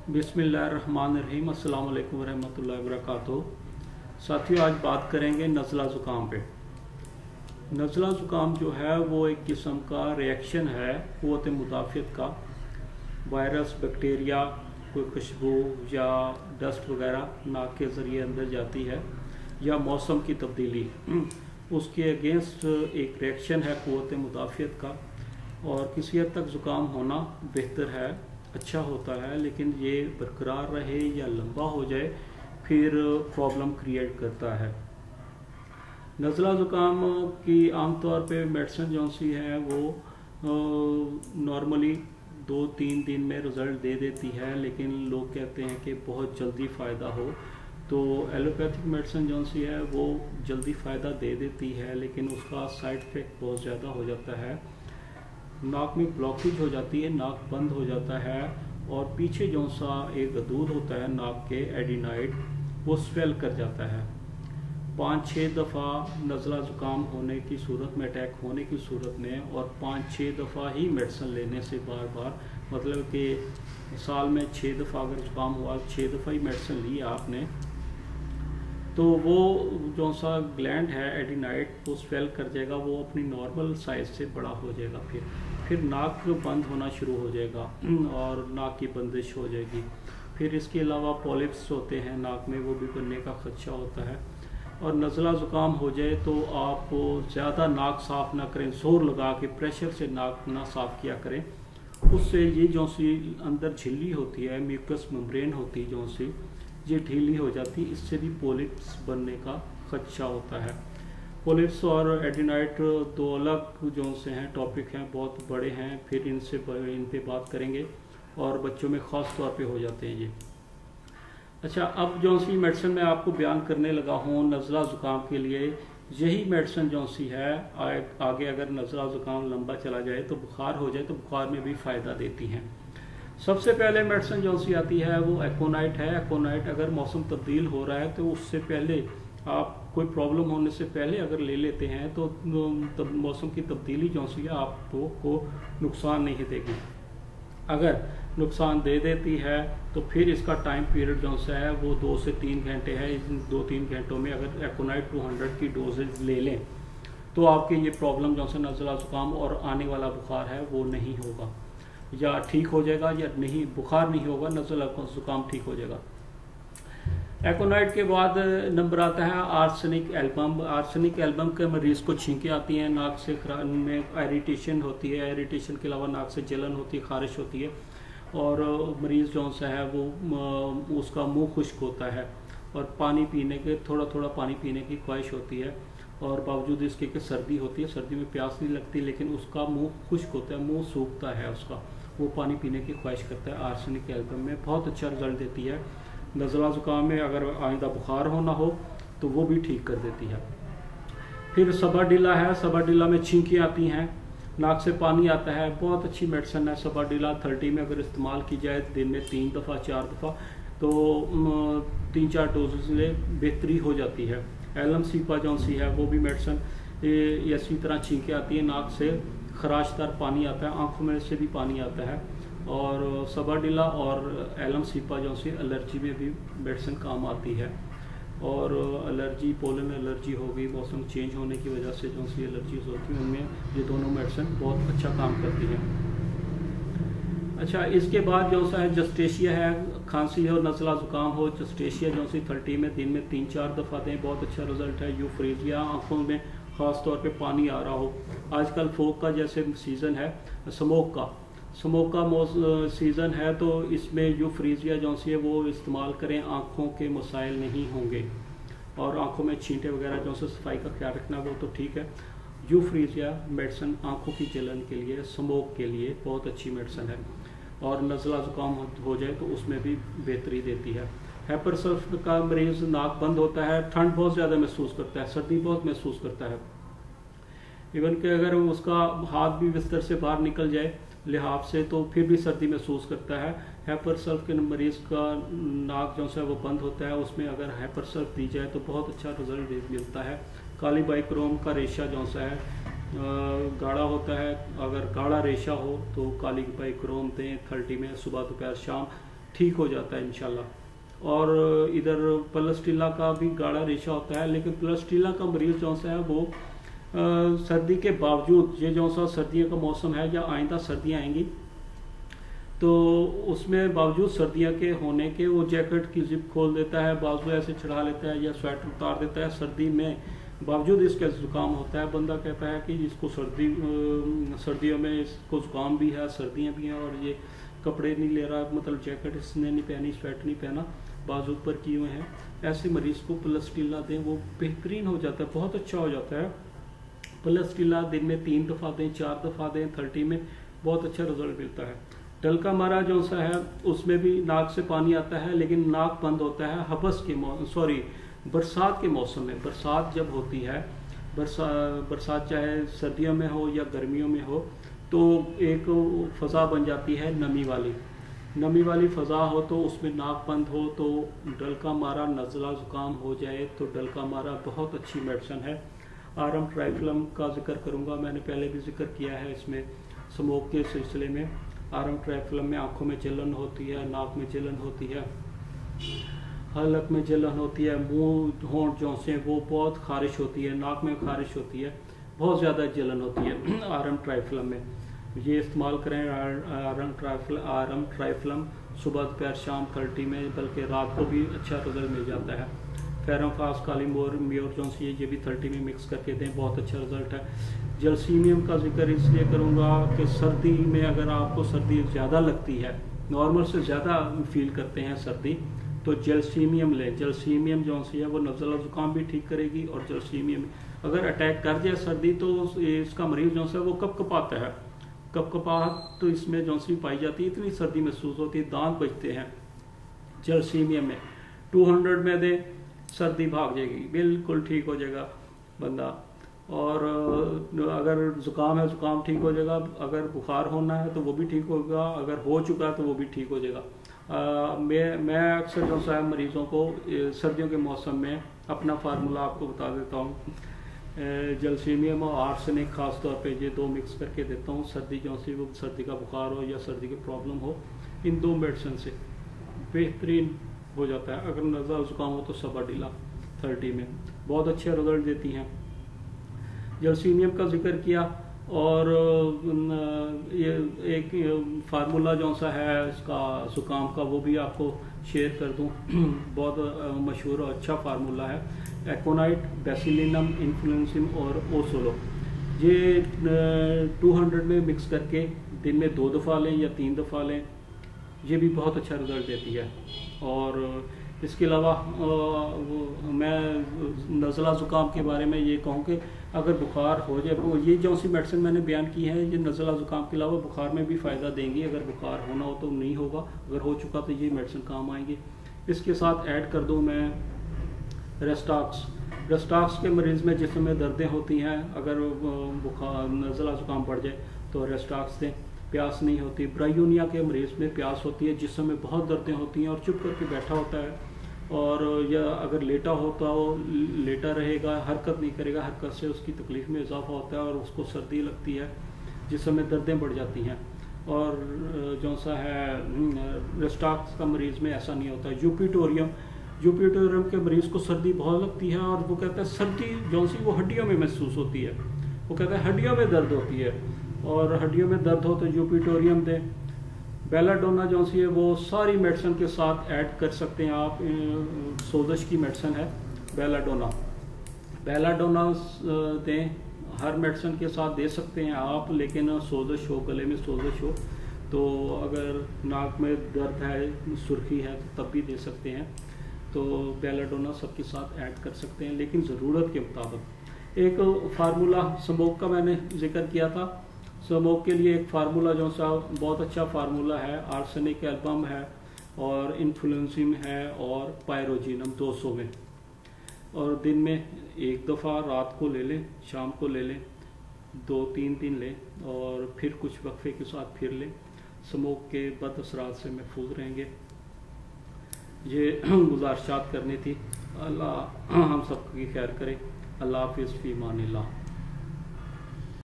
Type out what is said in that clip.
बिस्मिल्लाहिर्रहमानिर्रहीम। अस्सलाम वालेकुम वरहमतुल्लाहि वबरकातुहू। साथियों, आज बात करेंगे नज़ला ज़ुकाम पे। नज़ला ज़ुकाम जो है वो एक किस्म का रिएक्शन है क़ुव्वत मुदाफ़ियत का। वायरस, बैक्टीरिया, कोई खुशबू या डस्ट वगैरह नाक के ज़रिए अंदर जाती है, या मौसम की तब्दीली, उसके अगेंस्ट एक रिएक्शन है क़ुव्वत मुदाफ़ियत का। और किसी हद तक ज़ुकाम होना बेहतर है, अच्छा होता है, लेकिन ये बरकरार रहे या लंबा हो जाए फिर प्रॉब्लम क्रिएट करता है। नज़ला ज़ुकाम की आम तौर पे मेडिसिन जो सी है वो नॉर्मली 2-3 दिन में रिज़ल्ट दे देती है, लेकिन लोग कहते हैं कि बहुत जल्दी फ़ायदा हो। तो एलोपैथिक मेडिसिन जो सी है वो जल्दी फ़ायदा दे देती है, लेकिन उसका साइड इफ़ेक्ट बहुत ज़्यादा हो जाता है। नाक में ब्लॉकेज हो जाती है, नाक बंद हो जाता है, और पीछे जो सा एक गदूद होता है नाक के, एडिनाइड, वो स्वेल कर जाता है। 5-6 दफ़ा नज़ला ज़ुकाम होने की सूरत में, अटैक होने की सूरत में, और 5-6 दफ़ा ही मेडिसिन लेने से बार बार, मतलब कि साल में 6 दफ़ा अगर ज़ुकाम हुआ, 6 दफ़ा ही मेडिसिन ली आपने, तो वो जो सा ग्लैंड है एडिनाइड वो स्वेल कर जाएगा, वो अपनी नॉर्मल साइज से बड़ा हो जाएगा। फिर नाक बंद होना शुरू हो जाएगा और नाक की बंदिश हो जाएगी। फिर इसके अलावा पॉलिप्स होते हैं नाक में, वो भी बनने का खदशा होता है। और नज़ला ज़ुकाम हो जाए तो आप ज़्यादा नाक साफ़ ना करें, ज़ोर लगा के प्रेशर से नाक ना साफ़ किया करें। उससे ये जो सी अंदर झिल्ली होती है, म्यूकस मेम्ब्रेन होती है जो सी, ये ढीली हो जाती, इससे भी पॉलिप्स बनने का खदशा होता है। पॉलिप्स और एडिनाइड दो अलग जो से हैं टॉपिक हैं, बहुत बड़े हैं, फिर इन पे बात करेंगे, और बच्चों में ख़ास तौर पे हो जाते हैं ये। अच्छा, अब जो सी मेडिसिन मैं आपको बयान करने लगा हूँ नज़ला ज़ुकाम के लिए, यही मेडिसिन जो सी है आगे अगर नज़ला ज़ुकाम लंबा चला जाए तो बुखार हो जाए तो बुखार में भी फ़ायदा देती हैं। सबसे पहले मेडिसिन जो सी आती है वो एकोनाइट है। एकोनाइट अगर मौसम तब्दील हो रहा है तो उससे पहले, आप कोई प्रॉब्लम होने से पहले अगर ले लेते हैं तो मौसम की तब्दीली जो सी है आपको नुकसान नहीं देगी। अगर नुकसान दे देती है तो फिर इसका टाइम पीरियड जो सा है वो 2 से 3 घंटे है। इन 2-3 घंटों में अगर एकोनाइट 200 की डोजेज ले लें तो आपकी ये प्रॉब्लम जो सा नज़ला ज़ुकाम और आने वाला बुखार है वो नहीं होगा, या ठीक हो जाएगा, या नहीं, बुखार नहीं होगा, नज़ला ज़ुकाम ठीक हो जाएगा। एकोनाइट के बाद नंबर आता है आर्सेनिक एल्बम। आर्सेनिक एल्बम के मरीज को छींकें आती हैं, नाक से में इरिटेशन होती है, इरिटेशन के अलावा नाक से जलन होती है, खारिश होती है, और मरीज़ जो सा है वो उसका मुंह खुश्क होता है, और पानी पीने के थोड़ा थोड़ा पानी पीने की ख्वाहिश होती है, और बावजूद इसके कि सर्दी होती है, सर्दी में प्यास नहीं लगती, लेकिन उसका मुंह खुश्क होता है, मुंह सूखता है उसका, वो पानी पीने की ख्वाहिश करता है। आर्सेनिक एल्बम में बहुत अच्छा रिजल्ट देती है। नज़ला ज़ुकाम में अगर आइंदा बुखार होना हो तो वो भी ठीक कर देती है। फिर सबाडिला है। सबाडिला में छींकें आती हैं, नाक से पानी आता है, बहुत अच्छी मेडिसिन है सबाडिला। 30 में अगर इस्तेमाल की जाए दिन में 3 दफ़ा 4 दफ़ा तो 3-4 डोजेज ले बेहतरी हो जाती है। एलम सीपा जो सी है वो भी मेडिसिन इसी तरह छींकें आती है, नाक से खराशदार पानी आता है, आंखों में से भी पानी आता है। और सबाडिला और एलम सीपा जो सी एलर्जी में भी मेडिसिन काम आती है। और एलर्जी, पोलन एलर्जी हो गई, मौसम चेंज होने की वजह से जो सी एलर्जीज होती हैं, उनमें ये दोनों मेडिसिन बहुत अच्छा काम करती हैं। अच्छा, इसके बाद जो सा है जस्टेशिया है। खांसी हो, नज़ला ज़ुकाम हो, जस्टेशिया जो सी 30 में दिन में 3-4 दफ़ा दें, बहुत अच्छा रिजल्ट है। यूफ्रेजिया, आँखों में ख़ास तौर पे पानी आ रहा हो, आजकल फोक का जैसे सीज़न है, स्मोक का सीज़न है, तो इसमें यूफ्रेजिया जो सी है वो इस्तेमाल करें, आँखों के मसाइल नहीं होंगे, और आँखों में छींटे वगैरह जो से सफाई का ख्याल रखना वो तो ठीक है। यूफ्रेजिया मेडिसिन आँखों की जलन के लिए, स्मोक के लिए बहुत अच्छी मेडिसिन है, और नज़ला ज़ुकाम हो जाए तो उसमें भी बेहतरी देती है। हाइपरसल्फ का मरीज़ नाक बंद होता है, ठंड बहुत ज़्यादा महसूस करता है, सर्दी बहुत महसूस करता है, इवन कि अगर उसका हाथ भी बिस्तर से बाहर निकल जाए लिहाफ से तो फिर भी सर्दी महसूस करता है। हाइपरसल्फ के मरीज़ का नाक जो है वो बंद होता है, उसमें अगर हाइपरसल्फ दी जाए तो बहुत अच्छा रिजल्ट मिलता है। काली बाइक्रोम का रेशा जो सा है गाढ़ा होता है, अगर गाढ़ा रेशा हो तो काली बाइक्रोम दें 30 में सुबह दोपहर शाम, ठीक हो जाता है इंशाल्लाह। और इधर प्लस्टिला का भी गाढ़ा रेशा होता है, लेकिन प्लस्टिला का मरीज जो सा है वो सर्दी के बावजूद, ये जो सा सर्दियों का मौसम है या आइंदा सर्दियाँ आएंगी, तो उसमें बावजूद सर्दियों के होने के वो जैकेट की जिप खोल देता है, बाजू ऐसे चढ़ा लेता है या स्वेटर उतार देता है। सर्दी में बावजूद इसका जुकाम होता है, बंदा कहता है कि इसको सर्दियों में इसको जुकाम भी है, सर्दियाँ भी हैं, और ये कपड़े नहीं ले रहा, मतलब जैकेट इसने नहीं पहनी, स्वेटर नहीं पहना, बाजू पर किए हुए हैं। ऐसे मरीज को प्लस्टिला दें, वो बेहतरीन हो जाता है, बहुत अच्छा हो जाता है। प्लस्टिला दिन में 3 दफ़ा दें, 4 दफ़ा दें, 30 में बहुत अच्छा रिजल्ट मिलता है। डलका मारा जो सा है उसमें भी नाक से पानी आता है, लेकिन नाक बंद होता है बरसात के मौसम में। बरसात जब होती है, बरसात चाहे सर्दियों में हो या गर्मियों में हो, तो एक फ़ज़ा बन जाती है नमी वाली फ़ज़ा हो, तो उसमें नाक बंद हो, तो डलका मारा, नज़ला ज़ुकाम हो जाए तो डलका मारा बहुत अच्छी मेडिसिन है। आरम ट्राइफ्लम का जिक्र करूँगा, मैंने पहले भी जिक्र किया है इसमें स्मोक के सिलसिले में। आरम ट्राइफ्लम में आँखों में जलन होती है, नाक में जलन होती है, हलक में जलन होती है, मुंह होंठ जो से वो बहुत खारिश होती है, नाक में खारिश होती है, बहुत ज़्यादा जलन होती है आरम ट्राइफ्लम में। ये इस्तेमाल करें आरम ट्राइफ्लम सुबह दोपहर शाम 30 में, बल्कि रात को भी अच्छा रिजल्ट मिल जाता है। फेरोफास काली म्योर जो सी ये भी 30 में मिक्स करके दें, बहुत अच्छा रिजल्ट है। जलसीमियम का जिक्र इसलिए करूँगा कि सर्दी में अगर आपको सर्दी ज़्यादा लगती है, नॉर्मल से ज़्यादा फील करते हैं सर्दी, तो जलसीमियम लें। जलसीमियम जो सी है वो नज़ला ज़ुकाम भी ठीक करेगी, और जलसीमियम अगर अटैक कर जाए सर्दी तो इसका मरीज जो है वो कपकपाता है, कपकपाहट तो इसमें जो सी पाई जाती है, इतनी सर्दी महसूस होती है, दांत बजते हैं। जलसीमियम में 200 में दे, सर्दी भाग जाएगी, बिल्कुल ठीक हो जाएगा बंदा। और अगर ज़ुकाम है ज़ुकाम ठीक हो जाएगा, अगर बुखार होना है तो वो भी ठीक होगा, अगर हो चुका है तो वो भी ठीक हो जाएगा। मैं अक्सर जो सा मरीज़ों को सर्दियों के मौसम में अपना फार्मूला आपको बता देता हूँ। जलसीमियम और आर्सेनिक ख़ास तौर पे ये 2 मिक्स करके देता हूँ। सर्दी जो सी वो सर्दी का बुखार हो या सर्दी की प्रॉब्लम हो, इन 2 मेडिसिन से बेहतरीन हो जाता है। अगर नज़ला ज़ुकाम हो तो सबाडिला 30 में बहुत अच्छे रिजल्ट देती हैं। जलसीमियम का जिक्र किया, और ये एक फार्मूला जो सा है इसका ज़ुकाम का, वो भी आपको शेयर कर दूं। बहुत मशहूर और अच्छा फार्मूला है। एकोनाइट, बेसिलिनम, इन्फ्लुएंसिम और ओसोलो, ये 200 में मिक्स करके दिन में 2 दफ़ा लें या 3 दफ़ा लें, ये भी बहुत अच्छा रिजल्ट देती है। और इसके अलावा मैं नज़ला ज़ुकाम के बारे में ये कहूँ कि अगर बुखार हो जाए, ये जो सी मेडिसिन मैंने बयान की है ये नज़ला ज़ुकाम के अलावा बुखार में भी फ़ायदा देंगी। अगर बुखार होना हो तो नहीं होगा, अगर हो चुका तो ये मेडिसिन काम आएंगी। इसके साथ ऐड कर दूँ मैं रेस्टॉक्स के मरीज़ में जिसमें दर्दें होती हैं, अगर बुखार नज़ला ज़ुकाम बढ़ जाए तो रेस्टॉक्स दें, प्यास नहीं होती। ब्रायोनिया के मरीज़ में प्यास होती है, जिस समय बहुत दर्दें होती हैं और चुप करके बैठा होता है, और या अगर लेटा होता हो, लेटा रहेगा, हरकत नहीं करेगा, हरकत से उसकी तकलीफ़ में इजाफा होता है और उसको सर्दी लगती है, जिस समय दर्दें बढ़ जाती हैं। और जो सा है रेस्टॉक्स का मरीज़ में ऐसा नहीं होता। यूपिटोरियम के मरीज़ को सर्दी बहुत लगती है, और वो कहता है सर्दी जो सी वो हड्डियों में महसूस होती है, वो कहता है हड्डियों में दर्द होती है, और हड्डियों में दर्द हो तो यूपिटोरियम दें। बेलाडोना जो सी है वो सारी मेडिसिन के साथ ऐड कर सकते हैं आप। सोजश की मेडिसिन है बेलाडोना दें, हर मेडिसिन के साथ दे सकते हैं आप, लेकिन सोजश हो, गले में सोजश हो, तो अगर नाक में दर्द है, सुर्खी है, तो तब भी दे सकते हैं। तो बेलाडोना सबके साथ ऐड कर सकते हैं, लेकिन ज़रूरत के मुताबिक। एक फार्मूला स्मोक का मैंने जिक्र किया था। स्मोक के लिए एक फार्मूला जो सा बहुत अच्छा फार्मूला है, आर्सेनिक एल्बम है और इन्फ्लुएंसिम है और पायरोजिनम 200 में, और दिन में 1 दफ़ा रात को ले लें, शाम को ले लें, 2-3 दिन लें, और फिर कुछ वक्फे के साथ फिर लें। स्मोक के बद असरात से महफूज रहेंगे। ये गुजारिशात करनी थी। अल्लाह हम सबकी खैर करे। अल्लाह हाफिज़, फ़ी अमानिल्लाह।